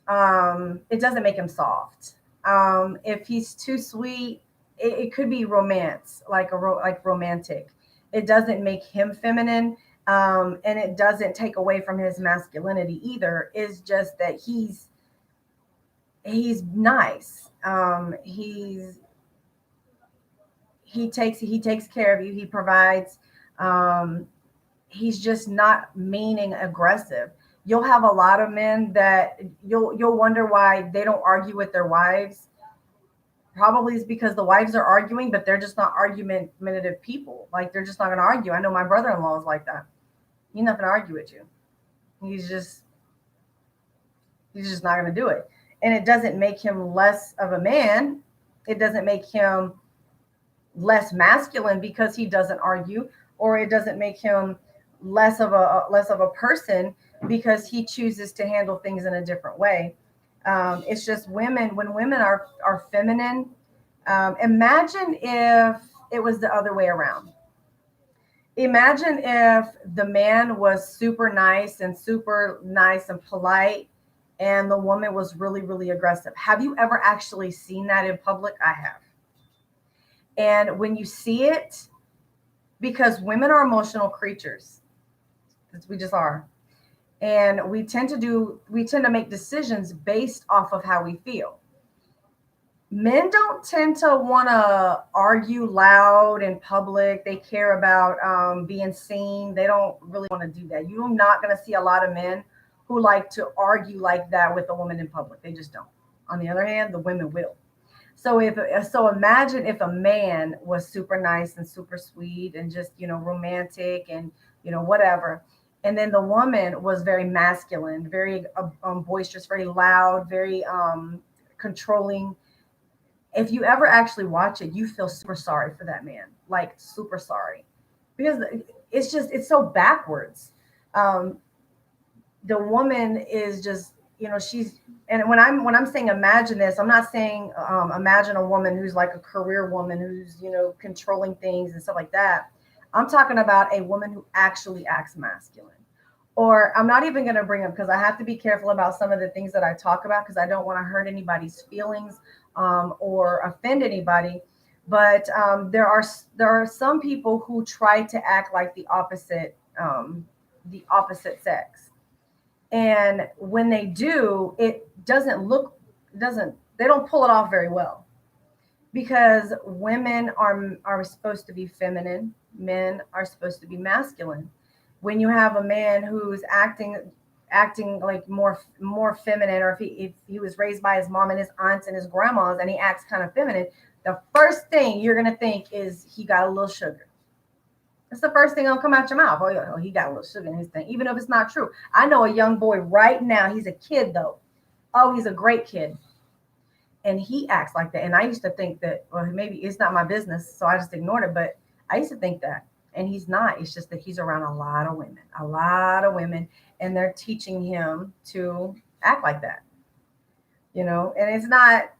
it doesn't make him soft. If he's too sweet, it could be romance, like romantic. It doesn't make him feminine, and it doesn't take away from his masculinity either. It's just that he's nice. He takes care of you. He provides. Um, he's just not mean and aggressive. You'll have a lot of men that you'll wonder why they don't argue with their wives. Probably is because the wives are arguing, but they're just not argumentative people. Like they're just not going to argue. I know my brother-in-law is like that. He's not going to argue with you. He's just he's just not going to do it. And it doesn't make him less of a man. It doesn't make him less masculine because he doesn't argue, or it doesn't make him less of a person because he chooses to handle things in a different way. It's just women, when women are feminine. Imagine if it was the other way around. Imagine if the man was super nice and polite, and the woman was really, really aggressive. Have you ever actually seen that in public? I have. And when you see it, because women are emotional creatures, we just are. And we tend to make decisions based off of how we feel. Men don't tend to want to argue loud in public. They care about being seen. They don't really want to do that. You're not going to see a lot of men who like to argue like that with a woman in public. They just don't. On the other hand, the women will. So imagine if a man was super nice and super sweet and just romantic and whatever, and then the woman was very masculine, very boisterous, very loud, very controlling. If you ever actually watch it, you feel super sorry for that man, like super sorry, because it's so backwards. Um, the woman is just she's, and when I'm saying imagine this, I'm not saying imagine a woman who's like a career woman who's controlling things and stuff like that. I'm talking about a woman who actually acts masculine. Or I'm not even going to bring up, because I have to be careful about some of the things that I talk about, because I don't want to hurt anybody's feelings, or offend anybody. But there are some people who try to act like the opposite sex, and when they do, it doesn't they don't pull it off very well, because women are supposed to be feminine, men are supposed to be masculine. When you have a man who's acting like more feminine, or if he was raised by his mom and his aunts and his grandmas and he acts kind of feminine, the first thing you're going to think is he got a little sugar. That's the first thing that'll come out your mouth. Oh, yeah, he got a little sugar in his thing, even if it's not true. I know a young boy right now. He's a kid though. Oh, he's a great kid, and he acts like that. And I used to think that, well, maybe it's not my business, so I just ignored it. But I used to think that, and he's not. It's just that he's around a lot of women, and they're teaching him to act like that. And it's not.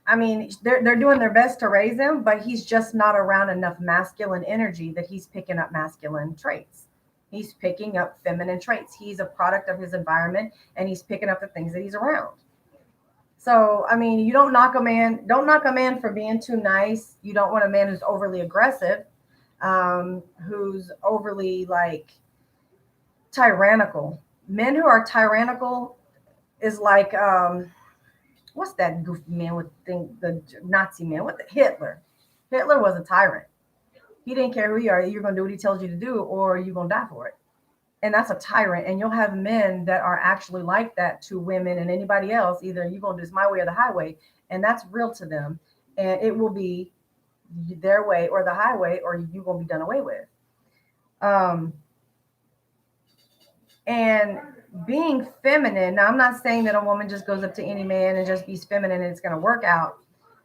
I mean, they're doing their best to raise him, but he's just not around enough masculine energy that he's picking up masculine traits. He's picking up feminine traits. He's a product of his environment, and he's picking up the things that he's around. So, I mean, you don't knock a man for being too nice. You don't want a man who's overly aggressive, who's overly like tyrannical. Men who are tyrannical is like, what's that goofy man with the Nazi man? What the Hitler? Hitler was a tyrant. He didn't care who you are. You're going to do what he tells you to do, or you're going to die for it. And that's a tyrant. And you'll have men that are actually like that to women and anybody else. Either you're going to do this my way or the highway, and that's real to them. And it will be their way or the highway, or you're going to be done away with. Um, and being feminine. Now, I'm not saying that a woman just goes up to any man and just be feminine and it's going to work out.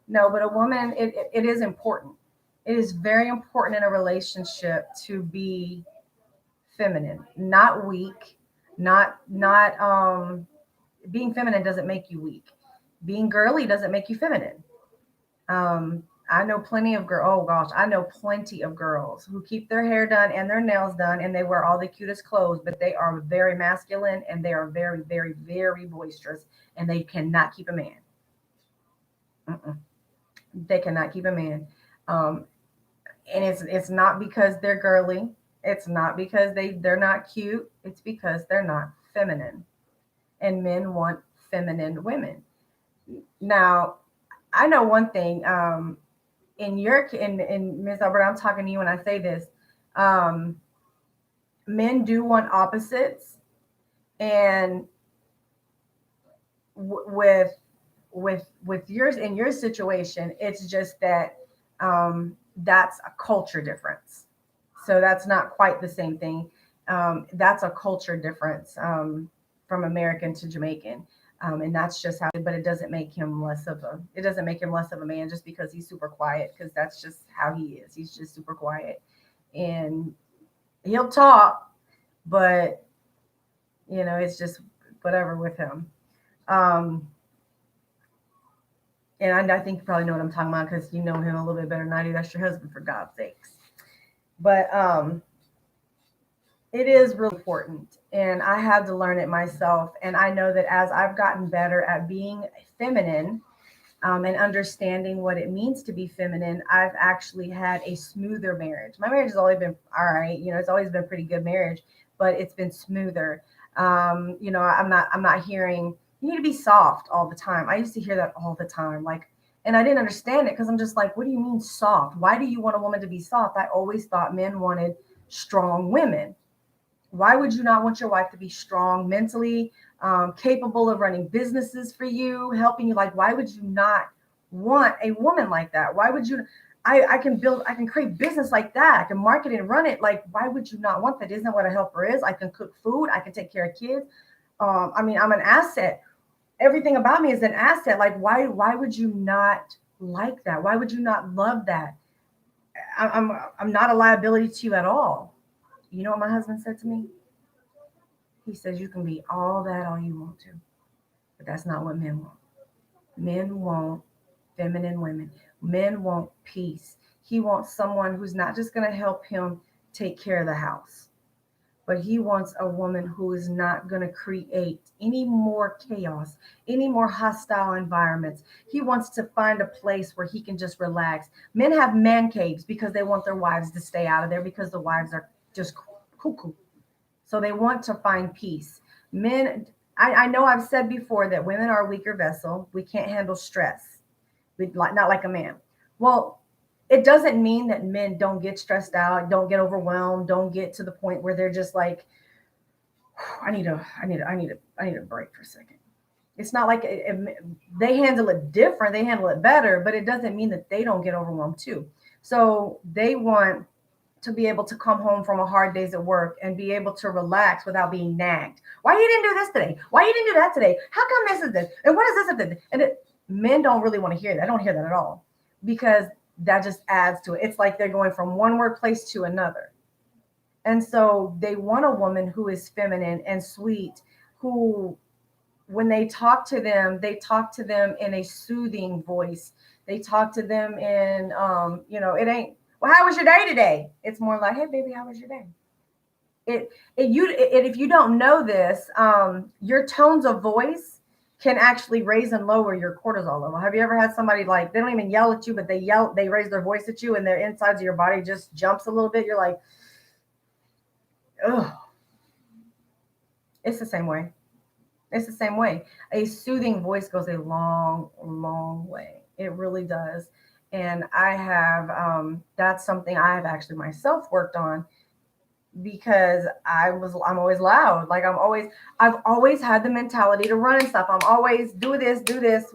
No, but a woman, it is important. It is very important in a relationship to be feminine, not weak, not being feminine doesn't make you weak. Being girly doesn't make you feminine. I know plenty of girls. Oh gosh, I know plenty of girls who keep their hair done and their nails done, and they wear all the cutest clothes, but they are very masculine and they are very, very, very boisterous, and they cannot keep a man. Mm-mm. They cannot keep a man. Um, and it's not because they're girly. It's not because they're not cute. It's because they're not feminine, and men want feminine women. Now, I know one thing. In Ms. Albert, I'm talking to you when I say this. Um, Men do want opposites, and with yours, in your situation, it's just that that's a culture difference. So that's not quite the same thing. That's a culture difference, from American to Jamaican. And that's just how, but it doesn't make him less of a man just because he's super quiet, because that's just how he is. He's just super quiet, and he'll talk, but it's just whatever with him. Um, and I think you probably know what I'm talking about, because you know him a little bit better than I do. That's your husband, for God's sakes. But it is really important, and I had to learn it myself. And I know that as I've gotten better at being feminine, and understanding what it means to be feminine, I've actually had a smoother marriage. My marriage has always been all right. It's always been a pretty good marriage, but it's been smoother. I'm not hearing you need to be soft all the time. I used to hear that all the time, like, and I didn't understand it, because I'm just like, what do you mean soft? Why do you want a woman to be soft? I always thought men wanted strong women. Why would you not want your wife to be strong mentally, capable of running businesses for you, helping you? Like, why would you not want a woman like that? Why would you? I can create business like that. I can market and run it. Like, why would you not want that? Isn't that what a helper is? I can cook food. I can take care of kids. I mean, I'm an asset. Everything about me is an asset. Like, why would you not like that? Why would you not love that? I'm not a liability to you at all. You know what my husband said to me? He says, you can be all that all you want to. But that's not what men want. Men want feminine women. Men want peace. He wants someone who's not just going to help him take care of the house, but he wants a woman who is not going to create any more chaos, any more hostile environments. He wants to find a place where he can just relax. Men have man caves because they want their wives to stay out of there because the wives are just cuckoo. So they want to find peace. Men, I know I've said before that women are a weaker vessel. We can't handle stress. Not like a man. Well, it doesn't mean that men don't get stressed out, don't get overwhelmed, don't get to the point where they're just like, I need a break for a second. It's not like they handle it different, they handle it better, but it doesn't mean that they don't get overwhelmed too. So they want to be able to come home from a hard days at work and be able to relax without being nagged. Why you didn't do this today? Why you didn't do that today? How come this is this? And what is this? And men don't really want to hear that. I don't hear that at all because that just adds to it. It's like they're going from one workplace to another. And so they want a woman who is feminine and sweet, who, when they talk to them in a soothing voice. They talk to them in, it ain't, well, how was your day today? It's more like, hey, baby, how was your day? If you don't know this, your tones of voice can actually raise and lower your cortisol level. Have you ever had somebody like, they don't even yell at you, but they raise their voice at you and their insides of your body just jumps a little bit. You're like, ugh. It's the same way. It's the same way. A soothing voice goes a long, long way. It really does. And I have, that's something I have actually myself worked on because I'm always loud. Like I've always had the mentality to run and stuff. I'm always do this.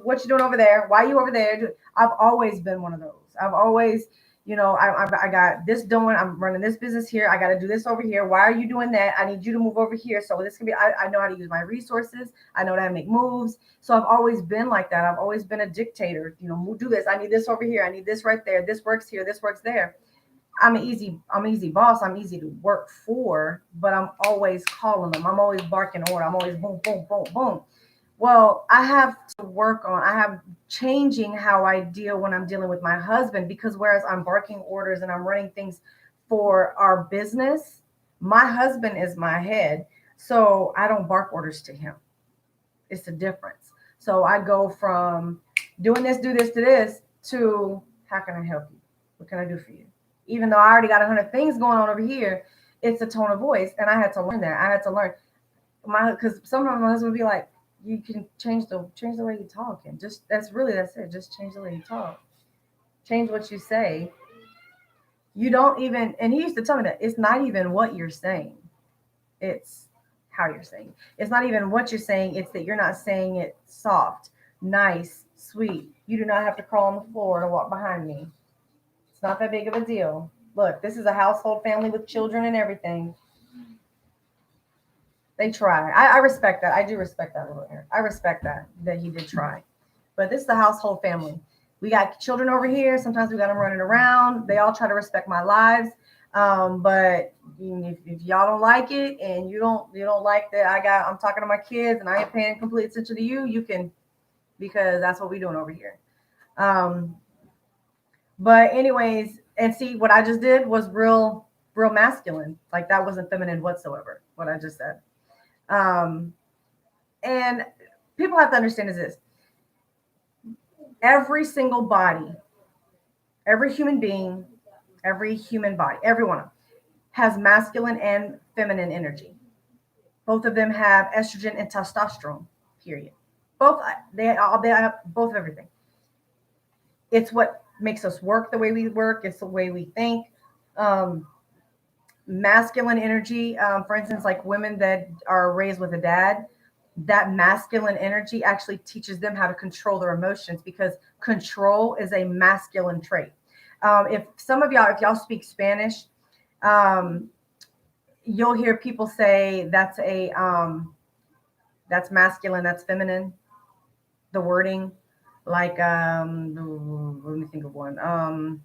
What you doing over there? Why are you over there? I've always been one of those. I've always, I got this doing. I'm running this business here. I got to do this over here. Why are you doing that? I need you to move over here. So this can be, I know how to use my resources. I know how to make moves. So I've always been like that. I've always been a dictator, do this. I need this over here. I need this right there. This works here. This works there. I'm an easy boss. I'm easy to work for, but I'm always calling them. I'm always barking order. I'm always boom, boom, boom, boom. Well, I have changing how I deal when I'm dealing with my husband because whereas I'm barking orders and I'm running things for our business, my husband is my head. So I don't bark orders to him. It's a difference. So I go from doing this, do this to this to how can I help you? What can I do for you? Even though I already got 100 things going on over here, it's a tone of voice. And I had to learn that. I had to learn because sometimes my husband would be like, you can change the way you talk. And just, that's it. Just change the way you talk. Change what you say. You don't even, and he used to tell me that it's not even what you're saying. It's how you're saying. It's not even what you're saying. It's that you're not saying it soft, nice, sweet. You do not have to crawl on the floor to walk behind me. It's not that big of a deal. Look, this is a household family with children and everything. They try. I respect that. I do respect that a little bit. I respect that he did try. But this is a household family. We got children over here. Sometimes we got them running around. They all try to respect my lives. But if y'all don't like it and you don't like that I'm talking to my kids and I ain't paying complete attention to you, you can, because that's what we're doing over here. But anyways, and see what I just did was real masculine. Like that wasn't feminine whatsoever, what I just said. And people have to understand is this. Every single body, every human being, every human body, every one of them has masculine and feminine energy. Both of them have estrogen and testosterone, period. Both, they have both of everything. It's what makes us work the way we work. It's the way we think. Masculine energy, for instance, like women that are raised with a dad, that masculine energy actually teaches them how to control their emotions because control is a masculine trait. If y'all speak Spanish, you'll hear people say that's masculine, that's feminine. The wording, like let me think of one.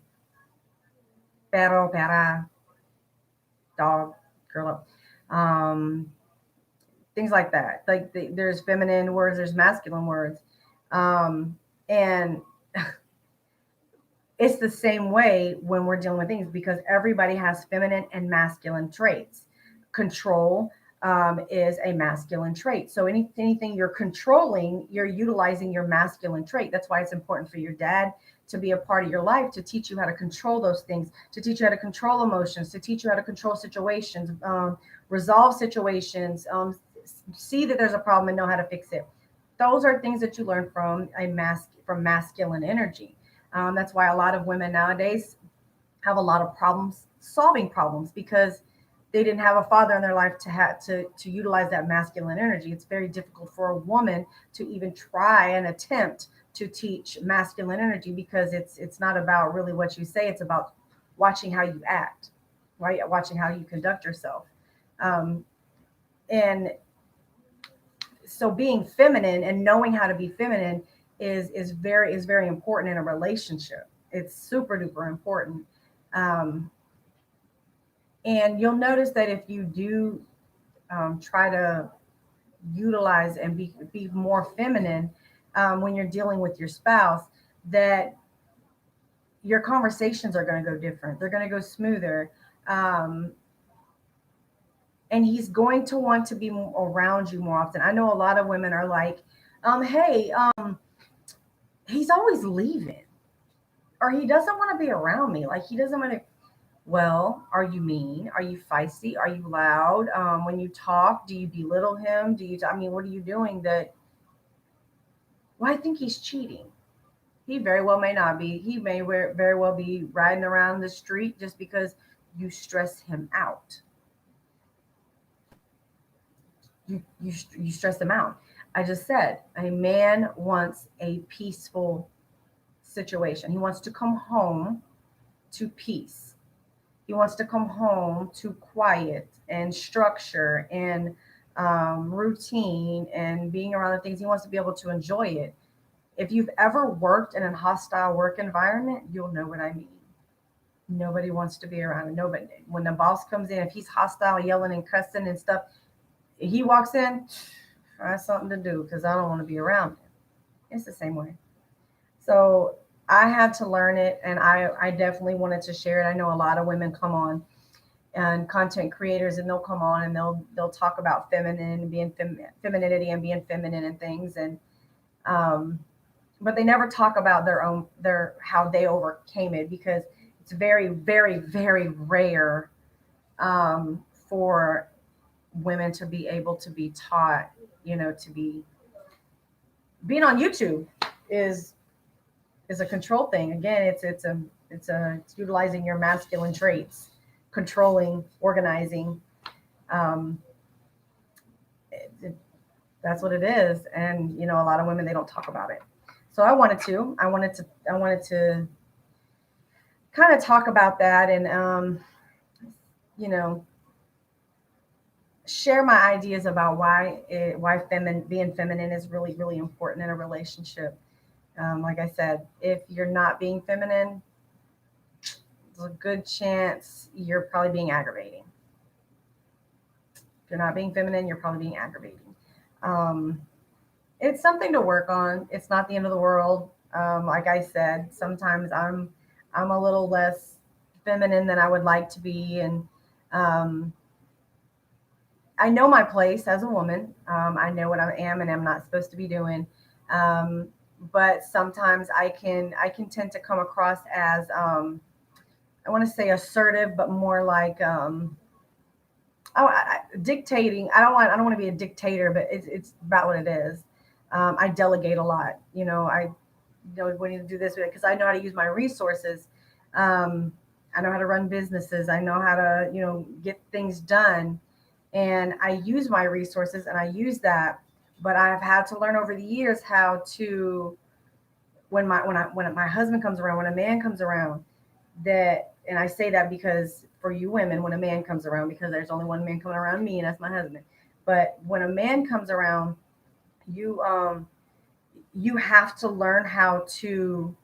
Perro, para, dog, girl. things like that. Like there's feminine words, there's masculine words, and it's the same way when we're dealing with things because everybody has feminine and masculine traits. Control is a masculine trait. So anything you're controlling, you're utilizing your masculine trait. That's why it's important for your dad to be a part of your life to teach you how to control those things, to teach you how to control emotions, to teach you how to control situations, resolve situations, see that there's a problem and know how to fix it. Those are things that you learn from masculine energy. That's why a lot of women nowadays have a lot of problems solving problems because they didn't have a father in their life to utilize that masculine energy. It's very difficult for a woman to even try and attempt to teach masculine energy because it's not about really what you say. It's about watching how you act, right? Watching how you conduct yourself. Um, and so being feminine and knowing how to be feminine is very important in a relationship. It's super duper important. Um, and you'll notice that if you do try to utilize and be more feminine when you're dealing with your spouse, that your conversations are going to go different. They're going to go smoother. Um, and he's going to want to be around you more often. I know a lot of women are like, hey, he's always leaving, or he doesn't want to be around me. Like he doesn't want to. Well, are you mean? Are you feisty? Are you loud? When you talk, do you belittle him? I mean, what are you doing that? Well, I think he's cheating. He very well may not be. He may very well be riding around the street just because you stress him out. You stress him out. I just said a man wants a peaceful situation. He wants to come home to peace. He wants to come home to quiet and structure and routine and being around the things. He wants to be able to enjoy it. If you've ever worked in a hostile work environment, you'll know what I mean. Nobody wants to be around it. Nobody. When the boss comes in, if he's hostile, yelling and cussing and stuff, he walks in, I have something to do because I don't want to be around him. It's the same way. So I had to learn it, and I definitely wanted to share it. I know a lot of women come on and content creators, and they'll come on and they'll talk about feminine, being femininity, and being feminine and things, and um, but they never talk about their how they overcame it because it's very very very rare for women to be able to be taught, to be being on YouTube is is a control thing. Again, it's utilizing your masculine traits, controlling, organizing. Um, it, that's what it is, and a lot of women, they don't talk about it. So I wanted to kind of talk about that and you know share my ideas about being feminine is really really important in a relationship. Like I said, if you're not being feminine, there's a good chance you're probably being aggravating. If you're not being feminine, you're probably being aggravating. Um, it's something to work on. It's not the end of the world. Like I said, sometimes I'm a little less feminine than I would like to be, and um, I know my place as a woman. I know what I am and am not supposed to be doing. Um, but sometimes I can tend to come across as I want to say assertive, but more like dictating. I don't want to be a dictator, but it's about what it is. I delegate a lot. We need to do this because I know how to use my resources. Um, I know how to run businesses. I know how to get things done, and I use my resources and I use that. But I've had to learn over the years how to when my husband comes around, when a man comes around, that and I say that because for you women, when a man comes around, because there's only one man coming around me, and that's my husband. But when a man comes around, you you have to learn how to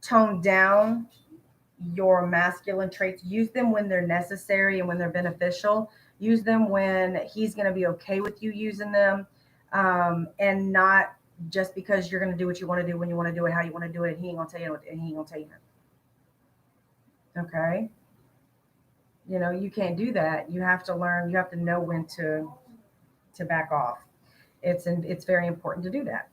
tone down your masculine traits, use them when they're necessary and when they're beneficial, Use them when he's going to be okay with you using them, and not just because you're going to do what you want to do when you want to do it, how you want to do it. And he ain't going to tell you what, and he ain't going to tell you nothing. Okay. You can't do that. You have to learn, you have to know when to back off. It's very important to do that.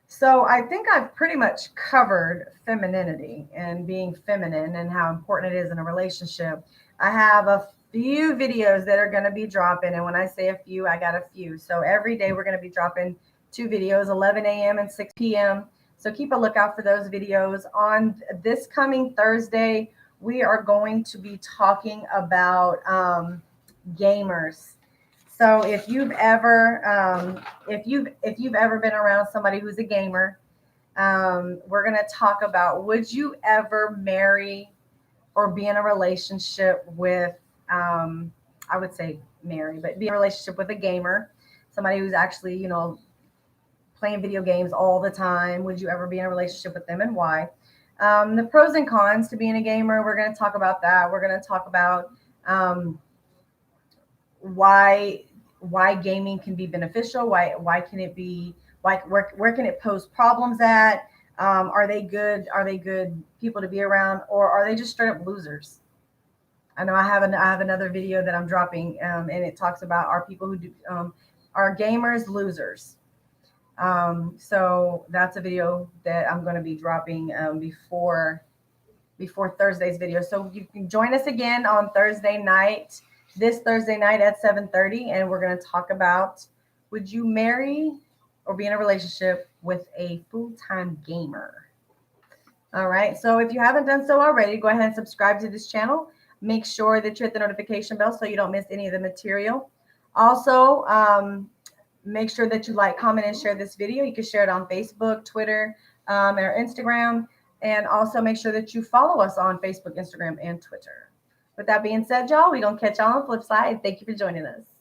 So I think I've pretty much covered femininity and being feminine and how important it is in a relationship. I have a few videos that are going to be dropping. And when I say a few, I got a few. So every day we're going to be dropping 2 videos, 11 a.m. and 6 p.m. So keep a lookout for those videos. On this coming Thursday, we are going to be talking about gamers. So if you've ever been around somebody who's a gamer, we're going to talk about, would you ever marry or be in a relationship with, I would say marry, but be in a relationship with a gamer, somebody who's actually, playing video games all the time. Would you ever be in a relationship with them, and why? The pros and cons to being a gamer, we're going to talk about that. We're going to talk about why gaming can be beneficial. Why can it be? Where can it pose problems at? Are they good? Are they good people to be around, or are they just straight up losers? I know I have another video that I'm dropping, and it talks about, are people who do are gamers losers? So that's a video that I'm going to be dropping before Thursday's video. So you can join us again on this Thursday night at 7:30, and we're going to talk about, would you marry or be in a relationship with a full-time gamer? All right. So if you haven't done so already, go ahead and subscribe to this channel. Make sure that you hit the notification bell so you don't miss any of the material. Also, make sure that you like, comment, and share this video. You can share it on Facebook, Twitter, or Instagram. And also make sure that you follow us on Facebook, Instagram, and Twitter. With that being said, y'all, we're going to catch y'all on the flip side. Thank you for joining us.